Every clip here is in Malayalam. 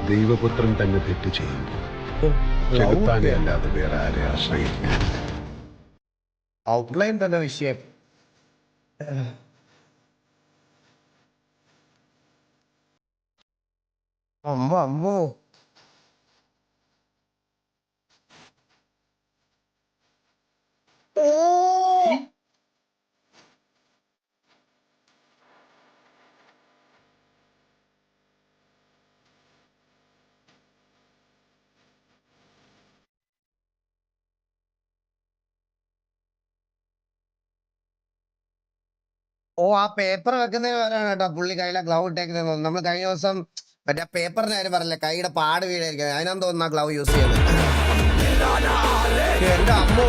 ദൈവപുത്രൻ തന്നെ തെറ്റ് ചെയ്യുമ്പോൾ ചെകുത്താനെ അല്ലാതെ വേറെ ആരെ ആശ്രയിക്കാൻ ഔട്ട്ലൈൻ തന്നെ വിഷയം. അമ്മോ അമ്മോ ആ പേപ്പർ വെക്കുന്നതിനാണ് കേട്ടോ പുള്ളി കയ്യിലെ ഗ്ലൗ ഇട്ടേക്കുന്നത്. നമ്മൾ കഴിഞ്ഞ ദിവസം മറ്റേ പേപ്പറിന്റെ കാര്യം പറഞ്ഞില്ലേ, കൈയുടെ പാട് വീഴായിരിക്കും, അതിനാന്ന് തോന്നുന്നു ഗ്ലൗ യൂസ് ചെയ്യുന്നത്. എന്റെ അമ്മോ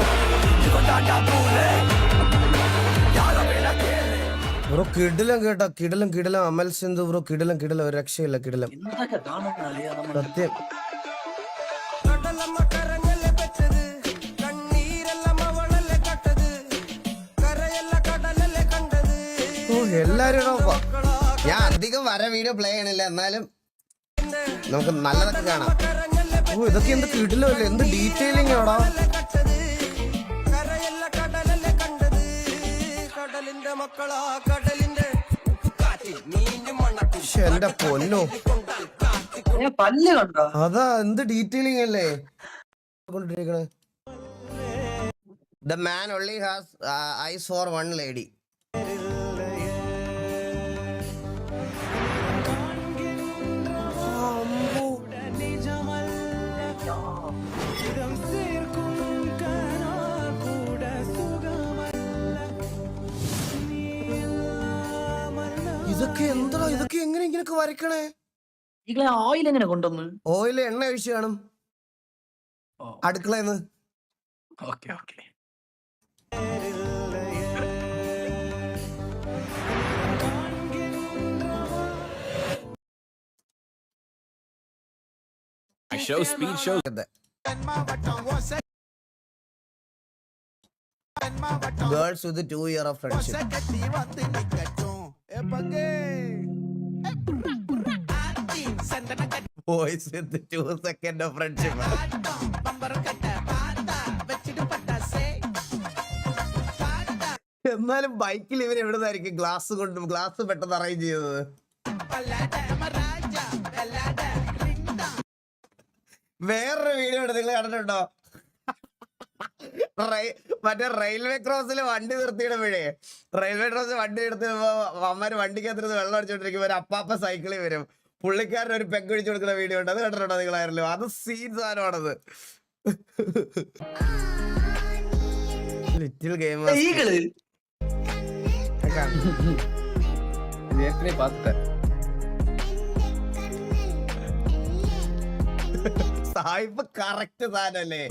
ബ്രോ കിടിലം കേട്ടോ, കിടിലം അമൽ സിന്ധു ബ്രോ, കിടിലം ഒരു രക്ഷയില്ല, കിടിലം സത്യം. എല്ലാരും ഞാൻ അധികം വീഡിയോ പ്ലേ ചെയ്യണില്ല, എന്നാലും നമുക്ക് നല്ലതൊക്കെ കാണാം. ഇതൊക്കെ എന്ത് കിടിലോ അല്ലേ, എന്ത് ഡീറ്റെയിലിംഗ് ആണോ. എന്റെ പൊന്നോ, അതാ എന്ത് ഡീറ്റെയിലിംഗ് അല്ലേ കൊണ്ടിരിക്കണേ. The man only has eyes for one lady. ഇതൊക്കെ എന്താ, ഇതൊക്കെ എങ്ങനെ ഇങ്ങനെയൊക്കെ വരയ്ക്കണേ? ഓയിൽ എങ്ങനെ കൊണ്ടുവന്ന്? ഓയിൽ എണ്ണ ഒഴിച്ച് കാണും അടുക്കളന്ന്. Okay okay. Speed show. Girls with 2 years of friendship. Boys with 2 seconds of friendship. എന്നാലും ബൈക്കിൽ ഇവർ എവിടുന്നായിരിക്കും ഗ്ലാസ് പെട്ടെന്ന് അറേഞ്ച് ചെയ്തത്? വേറൊരു വീഡിയോ ഉണ്ട്, നിങ്ങൾ കണ്ടിട്ടുണ്ടോ? മറ്റേ റെയിൽവേ ക്രോസിൽ വണ്ടി നിർത്തിയിടുമ്പോഴേ, റെയിൽവേ ക്രോസിൽ വണ്ടി എടുത്തിടുമ്പോ അമ്മമാര് വണ്ടിക്കകത്തിരുന്ന് വെള്ളം അടിച്ചോണ്ടിരിക്കുമ്പോ ഒരു അപ്പാപ്പ സൈക്കിളിൽ വരും, പുള്ളിക്കാരൻ ഒരു പെഗ് ഒഴിച്ചു കൊടുക്കുന്ന വീഡിയോ ഉണ്ട്, അത് കണ്ടിട്ടുണ്ടോ നിങ്ങളായിരുന്നു? അത് സീൻ സാധനമാണത്. ലിറ്റിൽ ഗെയിമർ സായിപ്പ് കറക്റ്റ് സാധനല്ലേ?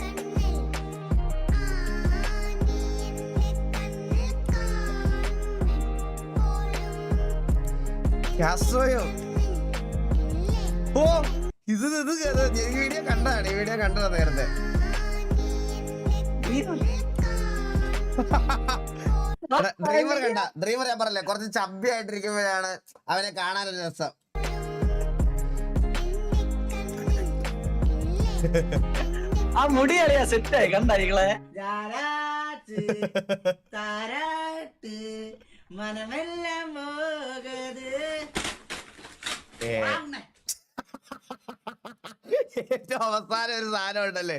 ഓ ഇത് വീഡിയോ കണ്ടതാണ്, ഈ വീഡിയോ കണ്ടതാ നേരത്തെ. ഡ്രീമർ ഞാൻ പറഞ്ഞല്ലേ, കുറച്ച് ചബ്ബി ആയിട്ടിരിക്കുമ്പോഴാണ് അവനെ കാണാനൊരു രസം. ആ മുടി അറിയാ സെറ്റായി കണ്ടായികളെ. ഏറ്റവും അവസാനം ഒരു സാധനം ഉണ്ടല്ലേ,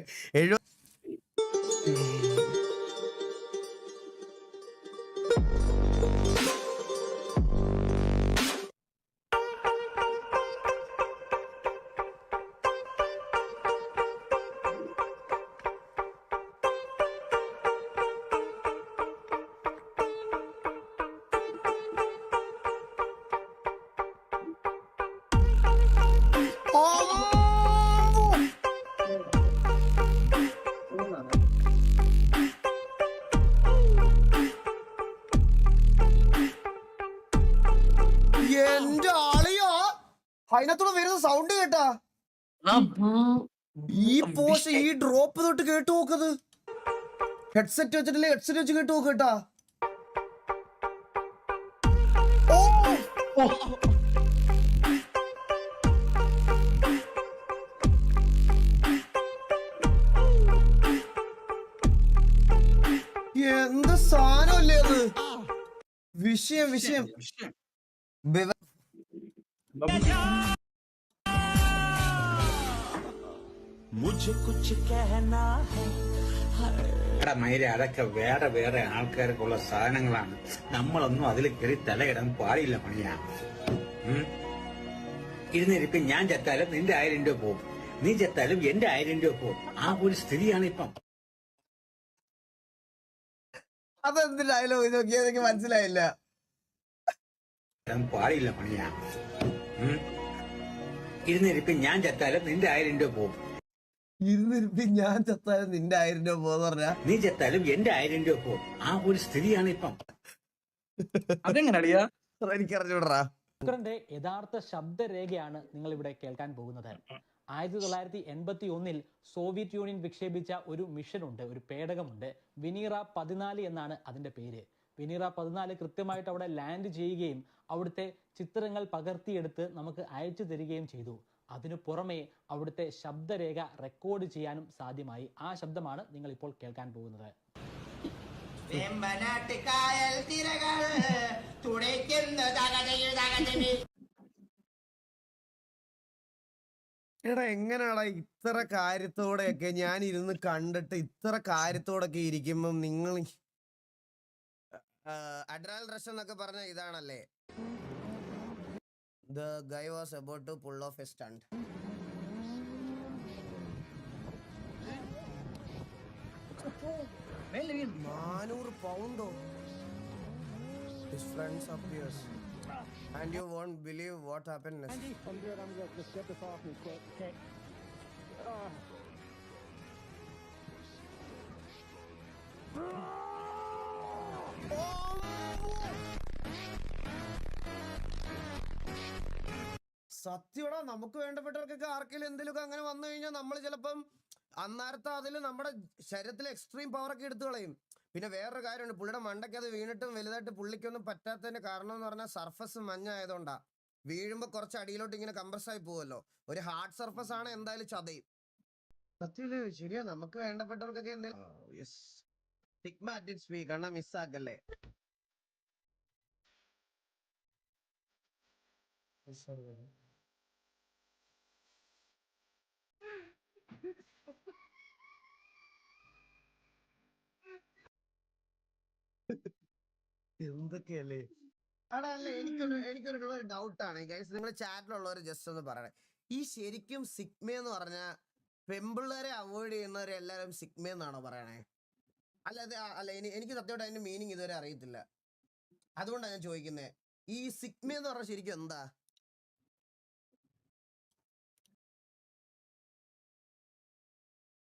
എന്റെ ആളിയോ അതിനകത്തൂടെ വരുന്ന സൗണ്ട് കേട്ടാ? ഈ പോസ്റ്റ് ഈ ഡ്രോപ്പ് തൊട്ട് കേട്ടു നോക്കത്. ഹെഡ്സെറ്റ് വെച്ചിട്ടില്ലേ, ഹെഡ്സെറ്റ് വെച്ച് കേട്ടു നോക്ക് കേട്ടാ. വിഷയം വിവ- എടാ മൈരെ അതൊക്കെ വേറെ വേറെ ആൾക്കാർക്കുള്ള സാധനങ്ങളാണ്. നമ്മളൊന്നും അതിൽ കയറി തലയിടാൻ പാടില്ല പണിയാ. ഇരുന്നിരിപ്പം ഞാൻ ചത്താലും നിന്റെ 1000 രൂപ പോകും, നീ ചത്താലും എന്റെ 1000 രൂപ പോകും. ആ ഒരു സ്ഥിതിയാണ് ഇപ്പം. അതെന്ത് ഡയലോഗ് നോക്കിയാൽ എനിക്ക് മനസ്സിലായില്ല. പാടില്ല പണിയാ. ഇരുന്നിരിപ്പം ഞാൻ ചത്താലും നിന്റെ 1000 രൂപ പോകും, ഇരുന്നിരുപ്പി ഞാൻ ചത്താലും നിന്റെ 1000 രൂപ പോന്ന് പറഞ്ഞാ നീ ചത്താലും എന്റെ 1000 രൂപ പോകും. ആ ഒരു സ്ഥിതിയാണ് ഇപ്പം. അതെങ്ങനെ അളിയാ? എനിക്കറിഞ്ഞൂടാ. ശുക്രന്റെ യഥാർത്ഥ ശബ്ദരേഖയാണ് നിങ്ങൾ ഇവിടെ കേൾക്കാൻ പോകുന്നത്. 1981 സോവിയറ്റ് യൂണിയൻ വിക്ഷേപിച്ച ഒരു മിഷനുണ്ട്, ഒരു പേടകമുണ്ട്. വിനീറ 14 എന്നാണ് അതിന്റെ പേര്. വിനീറ 14 കൃത്യമായിട്ട് അവിടെ ലാൻഡ് ചെയ്യുകയും അവിടുത്തെ ചിത്രങ്ങൾ പകർത്തിയെടുത്ത് നമുക്ക് അയച്ചു തരികയും ചെയ്തു. അതിനു പുറമെ അവിടുത്തെ ശബ്ദരേഖ റെക്കോർഡ് ചെയ്യാനും സാധ്യമായി. ആ ശബ്ദമാണ് നിങ്ങൾ ഇപ്പോൾ കേൾക്കാൻ പോകുന്നത്. എടാ എങ്ങനെയാടാ ഇത്ര കാര്യത്തോടെയൊക്കെ ഞാൻ ഇരുന്ന് കണ്ടിട്ട് ഇത്ര കാര്യത്തോടൊക്കെ ഇരിക്കുമ്പം നിങ്ങൾ അഡ്രാൽ റഷ് എന്നൊക്കെ പറഞ്ഞ ഇതാണല്ലേ? The guy was about to pull off a stunt. 400 പൗണ്ടോ? His friends appears. And you won't believe what happened next. I'm good. Just get this off me quick. Okay. സത്യടാ, നമുക്ക് വേണ്ടപ്പെട്ടവർക്കൊക്കെ ആർക്കെങ്കിലും എന്തെങ്കിലുമൊക്കെ അങ്ങനെ വന്നു കഴിഞ്ഞാൽ നമ്മൾ ചിലപ്പം അന്നേരത്തെ അതിൽ നമ്മുടെ ശരീരത്തിലെ എക്സ്ട്രീം പവർ ഒക്കെ എടുത്തു കളയും. പിന്നെ വേറൊരു കാര്യമുണ്ട്, പുള്ളിയുടെ മണ്ടയ്ക്ക് അത് വീണിട്ടും വലുതായിട്ട് പുള്ളിക്കൊന്നും പറ്റാത്തതിന്റെ കാരണം എന്ന് പറഞ്ഞാൽ സർഫസ് മഞ്ഞായതുകൊണ്ടാ. വീഴുമ്പോ കുറച്ച് അടിയിലോട്ട് ഇങ്ങനെ കംപ്രസ് ആയി പോവല്ലോ. ഒരു ഹാർഡ് സർഫസ് ആണ്, എന്തായാലും ചതയും. സത്യല്ലേ? ശരിയാ, നമുക്ക് വേണ്ടപ്പെട്ടവർക്കൊക്കെ എന്തെങ്കിലും മിസ്സാക്കല്ലേ. എന്തൊക്കെയല്ലേ? അടാ അല്ലേ, എനിക്കൊരു ഡൗട്ടാണ് ഗൈസ്, നിങ്ങൾ ചാറ്റിലുള്ളവർ ജസ്റ്റ് ഒന്ന് പറയണേ. ഈ ശരിക്കും സിഗ്മ എന്ന് പറഞ്ഞ പെമ്പിള്ളേരെ അവോയ്ഡ് ചെയ്യുന്നവരെ എല്ലാവരും സിഗ്മ എന്നാണോ പറയണേ? അല്ല എനിക്ക് സത്യമായിട്ട് അതിന്റെ മീനിങ് ഇതുവരെ അറിയത്തില്ല. അതുകൊണ്ടാണ് ഞാൻ ചോദിക്കുന്നത്, ഈ സിഗ്മ എന്ന് പറഞ്ഞാൽ ശരിക്കും എന്താ?